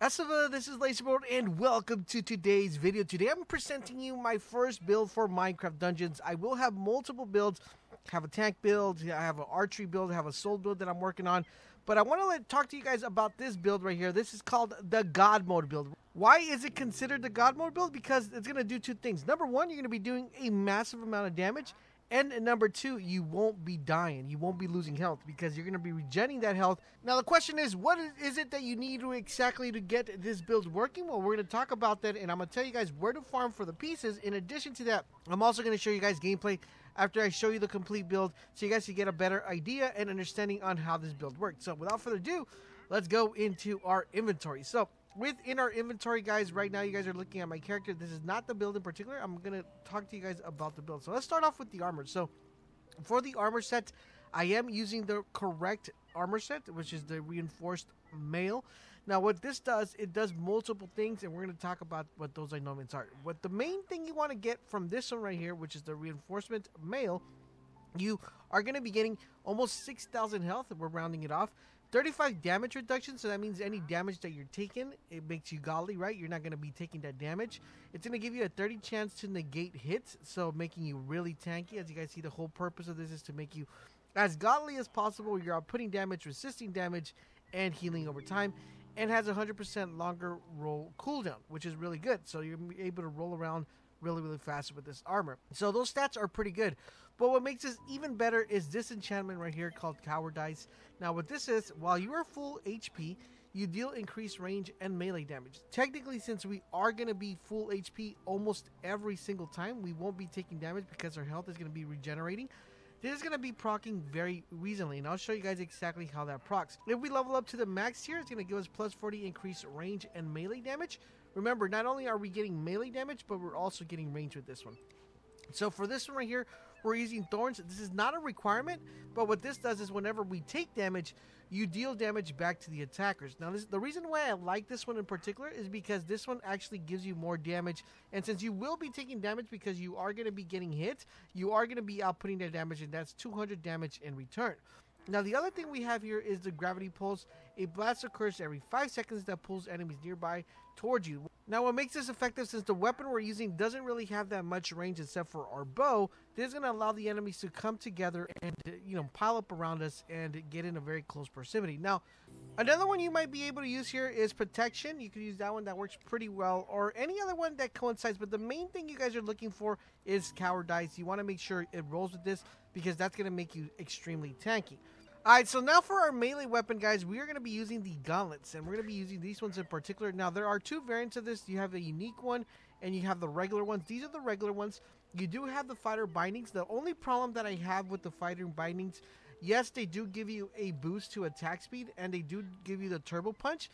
Asava, this is LaserBolt, and welcome to today's video. Today I'm presenting you my first build for Minecraft Dungeons. I will have multiple builds. I have a tank build, I have an archery build, I have a soul build that I'm working on. But I want to talk to you guys about this build right here. This is called the God Mode build. Why is it considered the God Mode build? Because it's going to do two things. Number one, you're going to be doing a massive amount of damage. And number two, you won't be dying. You won't be losing health because you're going to be regenerating that health. Now, the question is, what is it that you need to exactly to get this build working? Well, we're going to talk about that, and I'm going to tell you guys where to farm for the pieces. In addition to that, I'm also going to show you guys gameplay after I show you the complete build so you guys can get a better idea and understanding on how this build works. So, without further ado, let's go into our inventory. So, within our inventory, guys, right now you guys are looking at my character. This is not the build in particular. I'm going to talk to you guys about the build. So let's start off with the armor. So for the armor set, I am using the correct armor set, which is the reinforced mail. Now what this does, it does multiple things, and we're going to talk about what those elements are. What the main thing you want to get from this one right here, which is the reinforcement mail, you are going to be getting almost 6,000 health. We're rounding it off. 35 damage reduction, so that means any damage that you're taking, it makes you godly, right? You're not going to be taking that damage. It's going to give you a 30 chance to negate hits, so making you really tanky. As you guys see, the whole purpose of this is to make you as godly as possible. You're outputting damage, resisting damage, and healing over time, and has a 100% longer roll cooldown, which is really good. So you're able to roll around really fast with this armor. So those stats are pretty good. But what makes this even better is this enchantment right here called Cowardice. Now what this is, while you are full HP, you deal increased range and melee damage. Technically, since we are going to be full HP almost every single time, we won't be taking damage because our health is going to be regenerating. This is going to be proccing very reasonably, and I'll show you guys exactly how that procs. If we level up to the max here, it's going to give us plus 40 increased range and melee damage. Remember, not only are we getting melee damage, but we're also getting range with this one. So for this one right here, we're using Thorns. This is not a requirement, but what this does is whenever we take damage, you deal damage back to the attackers. Now, the reason why I like this one in particular is because this one actually gives you more damage. And since you will be taking damage because you are going to be getting hit, you are going to be outputting that damage, and that's 200 damage in return. Now, the other thing we have here is the gravity pulse. A blast occurs every 5 seconds that pulls enemies nearby towards you. Now, what makes this effective, since the weapon we're using doesn't really have that much range except for our bow, this is going to allow the enemies to come together and, pile up around us and get in a very close proximity. Now, another one you might be able to use here is protection. You could use that one. That works pretty well, or any other one that coincides. But the main thing you guys are looking for is Cowardice. You want to make sure it rolls with this because that's going to make you extremely tanky. Alright, so now for our melee weapon, guys, we are going to be using the gauntlets, and we're going to be using these ones in particular. Now, there are two variants of this. You have the unique one, and you have the regular ones. These are the regular ones. You do have the fighter bindings. The only problem that I have with the fighter bindings, yes, they do give you a boost to attack speed, and they do give you the turbo punch,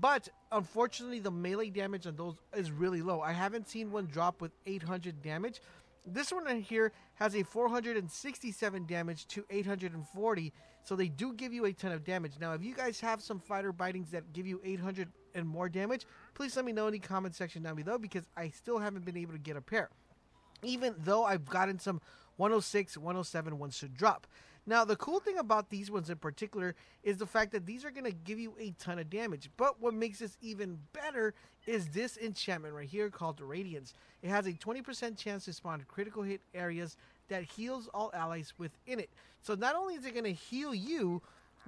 but unfortunately, the melee damage on those is really low. I haven't seen one drop with 800 damage. This one right here has a 467 damage to 840, so they do give you a ton of damage. Now, if you guys have some fighter bindings that give you 800 and more damage, please let me know in the comment section down below because I still haven't been able to get a pair, even though I've gotten some 106, 107 ones to drop. Now, the cool thing about these ones in particular is the fact that these are going to give you a ton of damage. But what makes this even better is this enchantment right here called Radiance. It has a 20% chance to spawn critical hit areas that heals all allies within it. So not only is it going to heal you,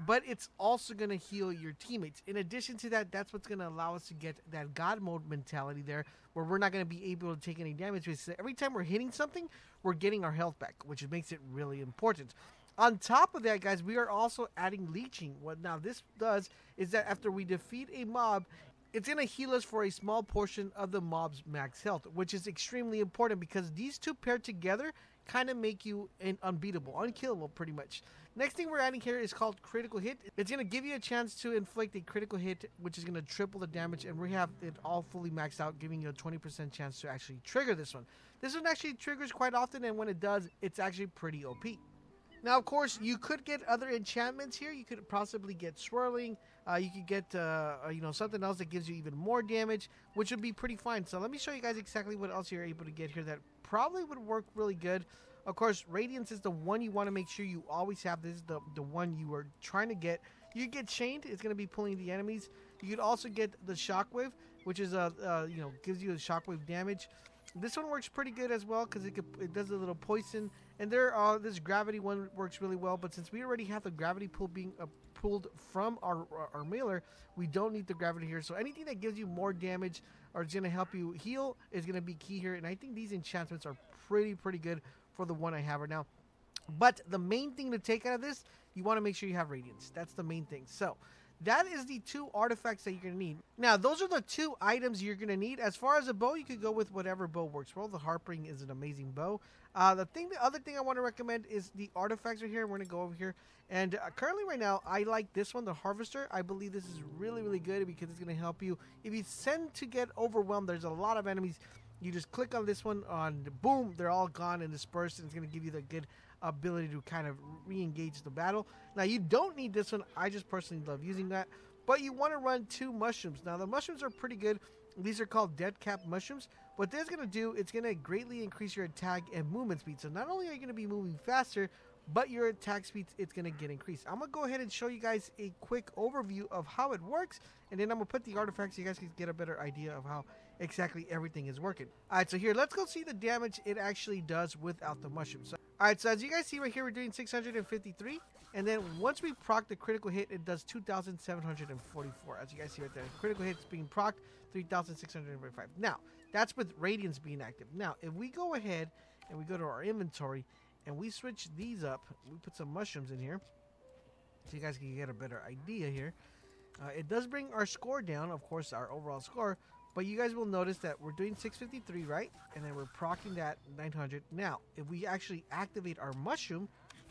but it's also going to heal your teammates. In addition to that, that's what's going to allow us to get that God mode mentality there, where we're not going to be able to take any damage. Because every time we're hitting something, we're getting our health back, which makes it really important. On top of that, guys, we are also adding leeching. What now this does is that after we defeat a mob, it's going to heal us for a small portion of the mob's max health, which is extremely important because these two paired together kind of make you unbeatable, unkillable pretty much. Next thing we're adding here is called critical hit. It's going to give you a chance to inflict a critical hit, which is going to triple the damage, and we have it all fully maxed out, giving you a 20% chance to actually trigger this one. This one actually triggers quite often, and when it does, it's actually pretty OP. Now, of course, you could get other enchantments here. You could possibly get swirling. You could get, something else that gives you even more damage, which would be pretty fine. So let me show you guys exactly what else you're able to get here that probably would work really good. Of course, Radiance is the one you want to make sure you always have. This is the one you are trying to get. You get chained. It's going to be pulling the enemies. You could also get the shockwave, which is you know, gives you a shockwave damage. This one works pretty good as well because it does a little poison. And this gravity one works really well. But since we already have the gravity pool being pulled from our mailer, we don't need the gravity here. So anything that gives you more damage or is going to help you heal is going to be key here. And I think these enchantments are pretty good for the one I have right now. But the main thing to take out of this, you want to make sure you have Radiance. That's the main thing. So that is the 2 artifacts that you're going to need. Now, those are the 2 items you're going to need. As far as a bow, you could go with whatever bow works well. The Harping is an amazing bow. The other thing I want to recommend is the artifacts right here. We're going to go over here. And currently right now, I like this one, the Harvester. I believe this is really good because it's going to help you. If you tend to get overwhelmed, there's a lot of enemies. You just click on this one, boom, they're all gone and dispersed, and it's going to give you the good ability to kind of re-engage the battle. Now, you don't need this one. I just personally love using that. But you want to run 2 mushrooms. Now, the mushrooms are pretty good. These are called dead cap mushrooms. What this is going to do, it's going to greatly increase your attack and movement speed. So not only are you going to be moving faster, but your attack speed, it's going to get increased. I'm going to go ahead and show you guys a quick overview of how it works. And then I'm going to put the artifacts so you guys can get a better idea of how exactly everything is working. Alright, so here, let's go see the damage it actually does without the mushrooms. Alright, so as you guys see right here, we're doing 653. And then once we proc the critical hit, it does 2,744. As you guys see right there, critical hits being procced, 3,645. Now, that's with Radiance being active. Now, if we go ahead and we go to our inventory and we switch these up, we put some mushrooms in here so you guys can get a better idea here. It does bring our score down, of course, our overall score. But you guys will notice that we're doing 653, right? And then we're procking that 900. Now, if we actually activate our mushroom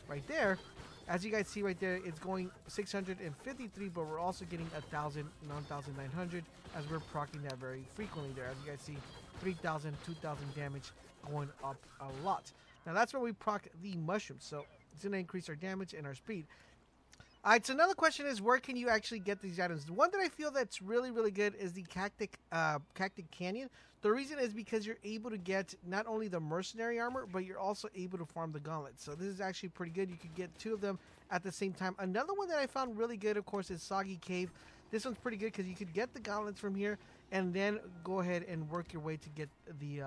right there, as you guys see right there, it's going 653, but we're also getting 1,000, 1,900 as we're procking that very frequently there. As you guys see, 3,000, 2,000 damage going up a lot. Now, that's where we proc the mushrooms. So it's going to increase our damage and our speed. Alright, so another question is, where can you actually get these items? The one that I feel that's really good is the Cactic Canyon. The reason is because you're able to get not only the mercenary armor, but you're also able to farm the gauntlets. So this is actually pretty good. You could get 2 of them at the same time. Another one that I found really good, of course, is Soggy Cave. This one's pretty good because you could get the gauntlets from here and then go ahead and work your way to get the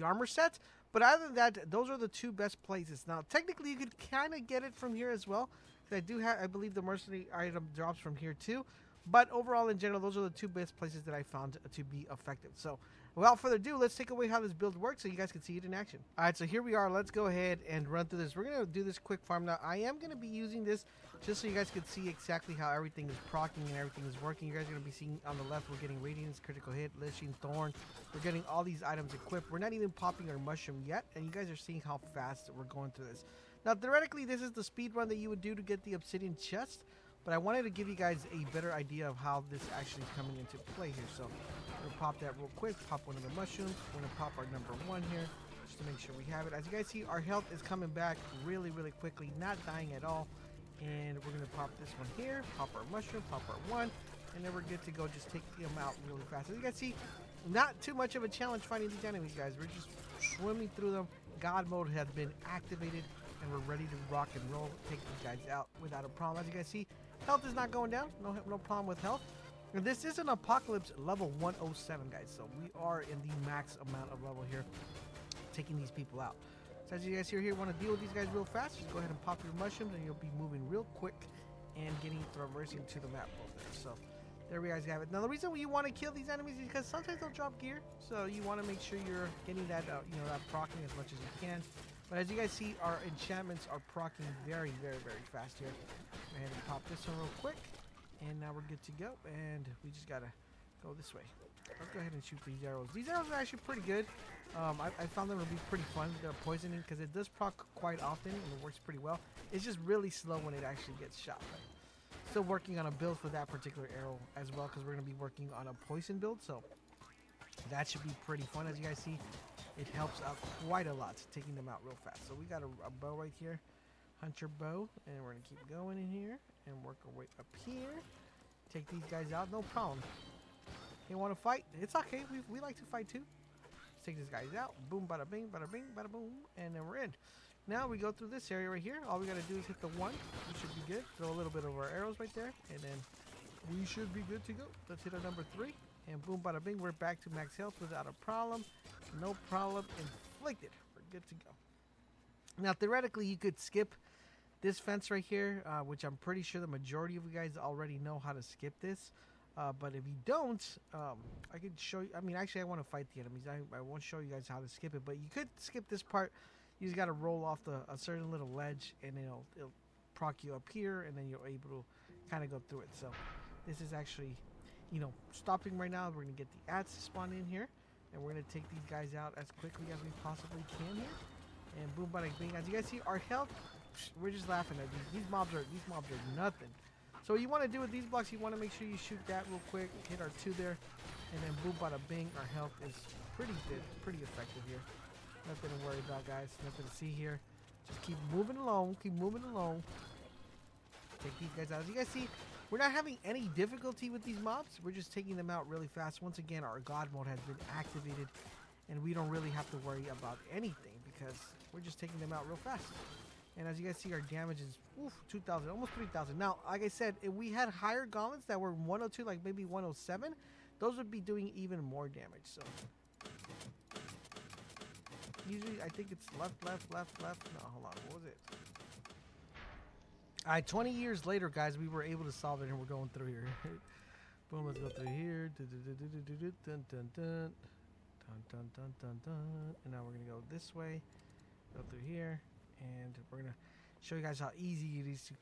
armor set. But other than that, those are the 2 best places. Now, technically, you could kind of get it from here as well. I believe the mercenary item drops from here too. But overall, in general, those are the 2 best places that I found to be effective. So, without further ado, let's take away how this build works so you guys can see it in action. Alright, so here we are. Let's go ahead and run through this. We're going to do this quick farm. Now, I am going to be using this just so you guys can see exactly how everything is proccing and everything is working. You guys are going to be seeing on the left, we're getting Radiance, Critical Hit, Lishing, Thorn. We're getting all these items equipped. We're not even popping our mushroom yet, and you guys are seeing how fast we're going through this. Now, theoretically, this is the speed run that you would do to get the obsidian chest, but I wanted to give you guys a better idea of how this actually is coming into play here. So, we're going to pop that real quick, pop one of the mushrooms. We're going to pop our number 1 here, just to make sure we have it. As you guys see, our health is coming back really quickly, not dying at all. And we're going to pop this one here, pop our mushroom, pop our 1, and then we're good to go. Just take them out really fast. As you guys see, not too much of a challenge fighting these enemies, guys. We're just swimming through them. God mode has been activated, and we're ready to rock and roll, take these guys out without a problem. As you guys see, health is not going down. No problem with health. And this is an Apocalypse level 107, guys. So we are in the max amount of level here, taking these people out. So as you guys see here, want to deal with these guys real fast, just go ahead and pop your mushrooms, and you'll be moving real quick and getting traversing to the map over there. So there we guys have it. Now the reason you want to kill these enemies is because sometimes they'll drop gear, so you want to make sure you're getting that that proccing as much as you can. But as you guys see, our enchantments are proccing very fast here. Go ahead and pop this one real quick, and now we're good to go. And we just gotta go this way. Let's go ahead and shoot these arrows. These arrows are actually pretty good. I found them to be pretty fun. They're poisoning because it does proc quite often, and it works pretty well. It's just really slow when it actually gets shot. Right? Still working on a build for that particular arrow as well, because we're going to be working on a poison build, so that should be pretty fun. As you guys see, it helps out quite a lot, taking them out real fast. So we got a bow right here, hunter bow, and we're going to keep going in here and work our way up here. Take these guys out, no problem. You want to fight? It's okay. We like to fight too. Let's take these guys out. Boom, bada bing, bada bing, bada boom, and then we're in. Now we go through this area right here. All we got to do is hit the 1. We should be good. Throw a little bit of our arrows right there, and then we should be good to go. Let's hit our number 3. And boom, bada bing, we're back to max health without a problem. No problem inflicted. We're good to go. Now, theoretically, you could skip this fence right here, which I'm pretty sure the majority of you guys already know how to skip this. But if you don't, I could show you. I mean, actually, I want to fight the enemies. I won't show you guys how to skip it, but you could skip this part. You just got to roll off a certain little ledge, and it'll proc you up here, and then you're able to kind of go through it. So this is actually, you know, stopping right now. We're going to get the ads to spawn in here, and we're going to take these guys out as quickly as we possibly can here. And boom, bada bing. As you guys see, our health, we're just laughing at these mobs are nothing. So what you want to do with these blocks, you want to make sure you shoot that real quick, hit our 2 there, and then boom, bada bing. Our health is pretty good, pretty effective here. Nothing to worry about, guys. Nothing to see here. Just keep moving along, keep moving along. Take these guys out. As you guys see, we're not having any difficulty with these mobs. We're just taking them out really fast. Once again, our God mode has been activated, and we don't really have to worry about anything because we're just taking them out real fast. And as you guys see, our damage is 2,000, almost 3,000. Now, like I said, if we had higher gauntlets that were 102, like maybe 107, those would be doing even more damage. So usually, I think it's left. No, hold on. What was it? All right, 20 years later, guys, we were able to solve it, and we're going through here. Boom, let's go through here. Dun, dun, dun. And now we're going to go this way, go through here, and we're going to show you guys how easy it is to